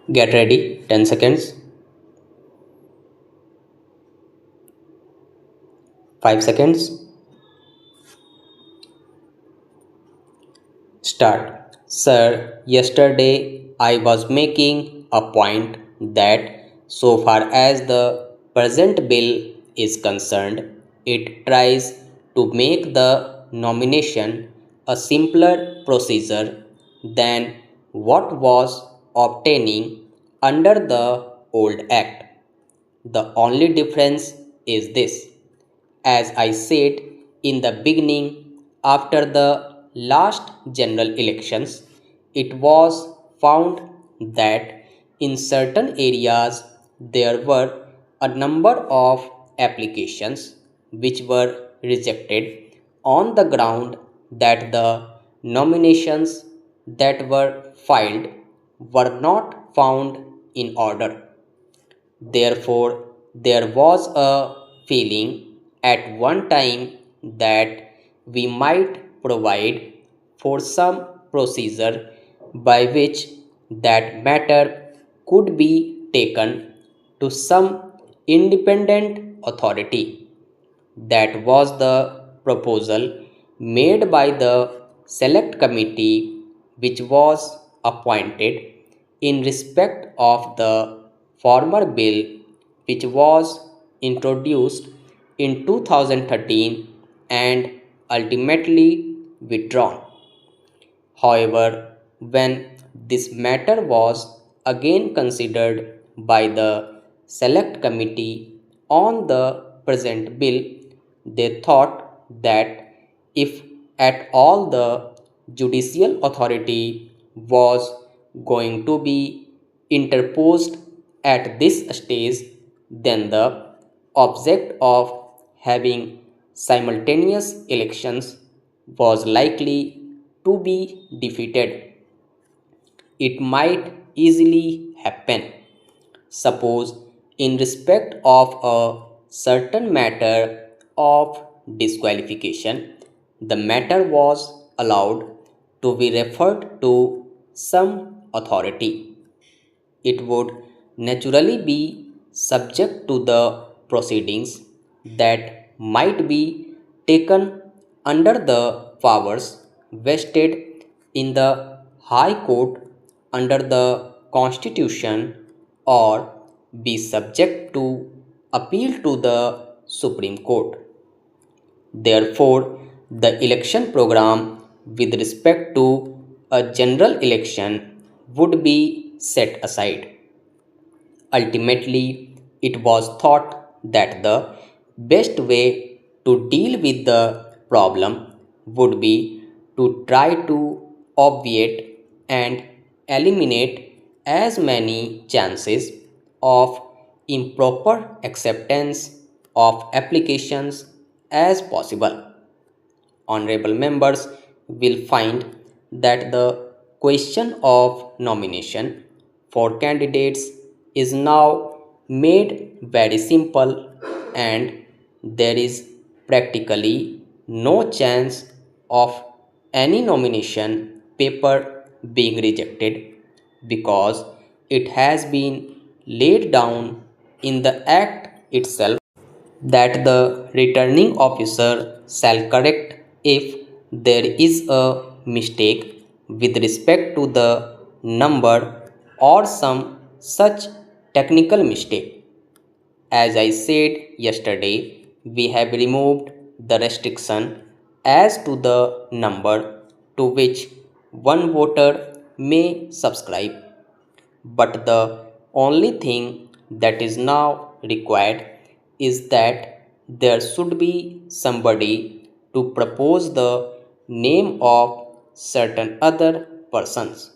Get ready, 10 seconds, 5 seconds, start. Sir, yesterday I was making a point that so far as the present bill is concerned, it tries to make the nomination a simpler procedure than what was obtaining under the old act. The only difference is this. As I said in the beginning, after the last general elections, it was found that in certain areas there were a number of applications which were rejected on the ground that the nominations that were filed were not found in order. Therefore, there was a feeling at one time that we might provide for some procedure by which that matter could be taken to some independent authority. That was the proposal made by the select committee which was appointed in respect of the former bill which was introduced in 2013 and ultimately withdrawn. However, when this matter was again considered by the Select Committee on the present bill, they thought that if at all the judicial authority was going to be interposed at this stage, then the object of having simultaneous elections was likely to be defeated. It might easily happen. Suppose, in respect of a certain matter of disqualification, the matter was allowed to be referred to some authority. It would naturally be subject to the proceedings that might be taken under the powers vested in the High Court under the Constitution or be subject to appeal to the Supreme Court. Therefore, the election program with respect to a general election would be set aside. Ultimately, it was thought that the best way to deal with the problem would be to try to obviate and eliminate as many chances of improper acceptance of applications as possible. Honorable members will find that the question of nomination for candidates is now made very simple and there is practically no chance of any nomination paper being rejected because it has been laid down in the act itself that the returning officer shall correct if there is a mistake with respect to the number or some such technical mistake. As I said yesterday, we have removed the restriction as to the number to which one voter may subscribe, but the only thing that is now required is that there should be somebody to propose the name of certain other persons.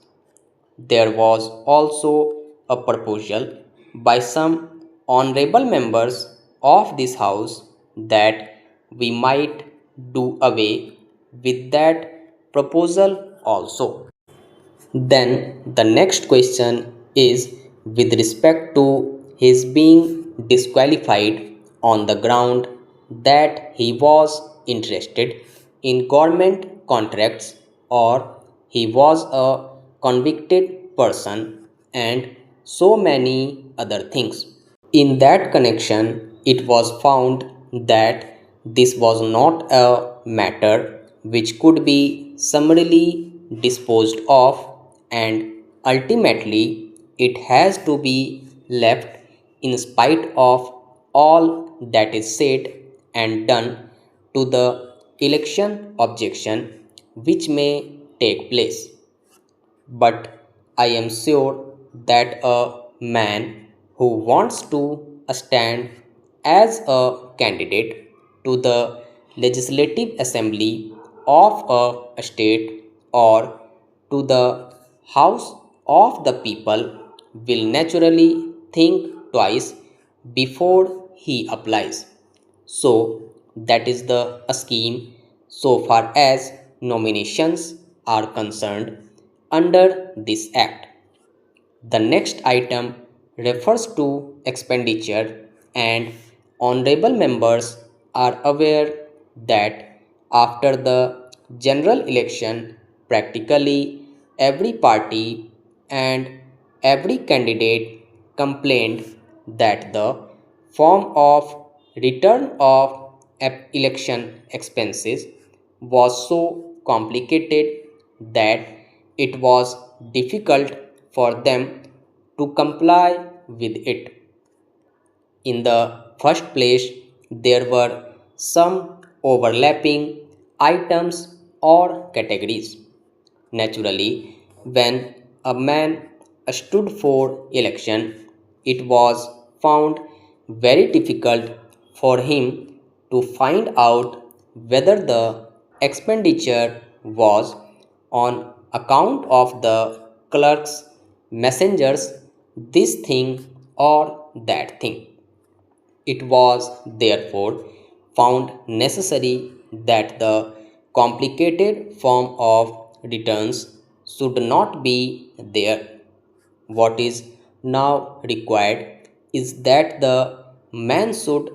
There was also a proposal by some honorable members of this house that we might do away with that proposal also. Then the next question is with respect to his being disqualified on the ground that he was interested in government contracts or he was a convicted person and so many other things. In that connection, it was found that this was not a matter which could be summarily disposed of, and ultimately it has to be left in spite of all that is said and done to the election objection which may take place. But I am sure that a man who wants to stand as a candidate to the legislative assembly of a state or to the house of the people will naturally think twice before he applies. So, that is the scheme so far as nominations are concerned under this Act. The next item refers to expenditure, and honorable members are aware that after the general election, practically every party and every candidate complained that the form of return of election expenses was so complicated that it was difficult for them to comply with it. In the first place, there were some overlapping items or categories. Naturally, when a man stood for election, it was found very difficult for him to find out whether the expenditure was on account of the clerk's messengers, this thing or that thing. It was therefore found necessary that the complicated form of returns should not be there. What is now required is that the man should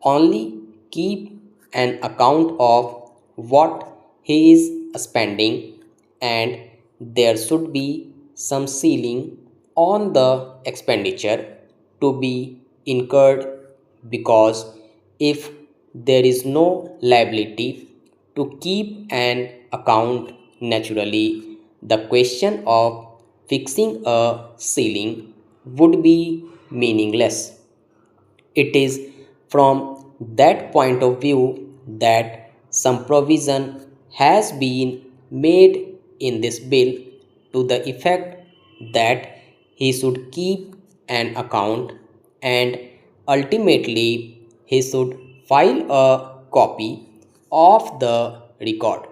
only keep an account of what he is spending, and there should be some ceiling on the expenditure to be incurred, because if there is no liability to keep an account, naturally the question of fixing a ceiling would be meaningless. It is from that point of view that some provision has been made in this bill to the effect that he should keep an account, and ultimately he should file a copy of the record.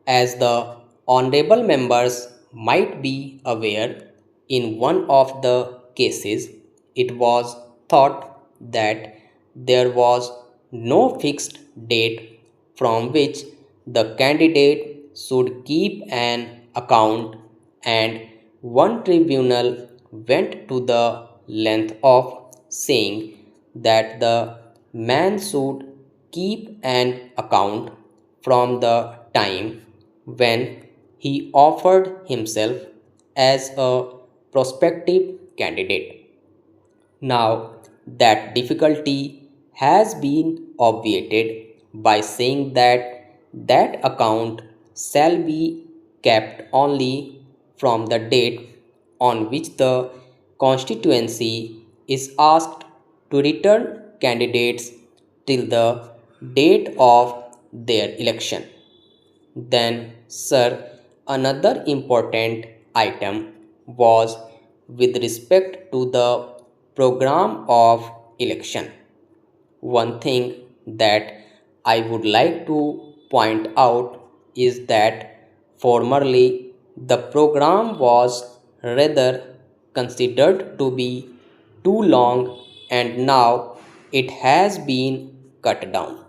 As the honorable members might be aware, in one of the cases it was thought that there was no fixed date from which the candidate should keep an account, and one tribunal went to the length of saying that the man should keep an account from the time when he offered himself as a prospective candidate. Now, that difficulty has been obviated by saying that that account shall be kept only from the date on which the constituency is asked to return candidates till the date of their election. Then, sir, another important item was with respect to the program of election. One thing that I would like to point out is that formerly the program was rather considered to be too long, and now it has been cut down.